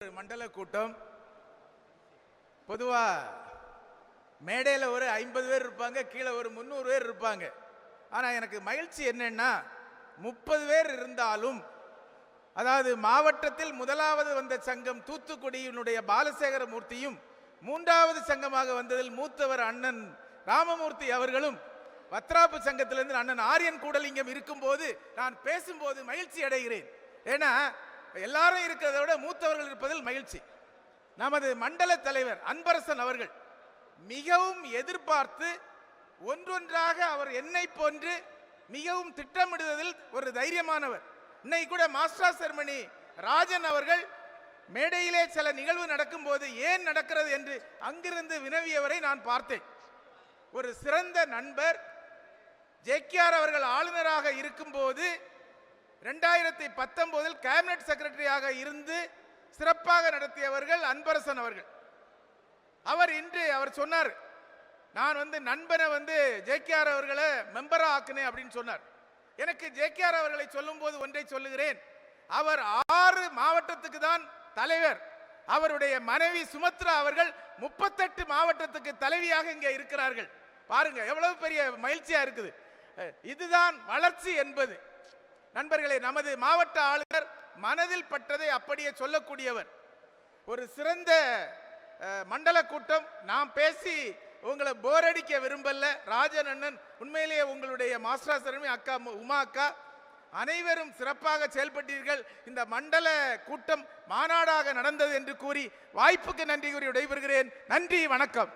மண்டல கூட்டம் பொதுவா மேடையில் ஒரு 50 பேர் இருப்பாங்க, கீழே ஒரு 300 பேர் இருப்பாங்க. ஆனா எனக்கு மகிழ்ச்சி என்னன்னா 30 பேர் இருந்தாலும், அதாவது மாவட்டத்தில் முதலாவது வந்த சங்கம் தூத்துக்குடியினுடைய பாலசேகர மூர்த்தியும், மூன்றாவது சங்கமாக வந்ததில் மூத்தவர் அண்ணன் ராமமூர்த்தி அவர்களும், வத்ராப்பு சங்கத்திலிருந்து அண்ணன் ஆரியன் கூடலிங்கம் இருக்கும்போது நான் பேசும்போது மகிழ்ச்சி அடைகிறேன். ஏன்னா எல்லாரும் இருக்கிறத விட மூத்தவர்கள் இருப்பதில் மகிழ்ச்சி. நமது மண்டல தலைவர் அன்பரசன் அவர்கள் மிகவும் எதிர்பார்த்து ஒன்றொன்றாக அவர் என்னை போன்று மிகவும் திட்டமிடுவதில் ஒரு தைரியமானவர். இன்னைக்கு கூட மாஸ்டர் செர்மனி ராஜன் அவர்கள் மேடையிலே சில நிகழ்வு நடக்கும் போது ஏன் நடக்கிறது என்று அங்கிருந்து வினவியவரை நான் பார்த்தேன். ஒரு சிறந்த நண்பர். ஜேகேஆர் அவர்கள் ஆளுநராக இருக்கும்போது 2019 கேபினட் செக்ரட்டரியாக இருந்து சிறப்பாக நடத்தியவர்கள் அன்பரசன் அவர்கள். அவர் சொன்னார், நான் நண்பனை ஜேகேஆர் அவர்களை மெம்பரா ஆக்குனேன் அப்படின்னு சொன்னார். எனக்கு ஜேகேஆர் அவர்களை சொல்லும் போது ஒன்றை சொல்லுகிறேன், அவர் 6 மாவட்டத்துக்கு தான் தலைவர். அவருடைய மனைவி சுமத்ரா அவர்கள் 38 மாவட்டத்துக்கு தலைவியாக இங்கே இருக்கிறார்கள். பாருங்க எவ்வளவு பெரிய மகிழ்ச்சியா இருக்குது. இதுதான் வளர்ச்சி என்பது. நண்பர்களே, நமது மாவட்ட ஆளுநர் மனதில் பட்டதை அப்படியே சொல்லக்கூடியவர். ஒரு சிறந்த மண்டல கூட்டம். நாம் பேசி உங்களை போர் அடிக்க விரும்பல. ராஜன் அண்ணன் உண்மையிலேயே உங்களுடைய மாஸ்டர் சரணி அக்கா உமா அக்கா அனைவரும் சிறப்பாக செயல்பட்டீர்கள். இந்த மண்டல கூட்டம் மாநாடாக நடந்தது என்று கூறி வாய்ப்புக்கு நன்றி கூறி விடைபெறுகிறேன். நன்றி, வணக்கம்.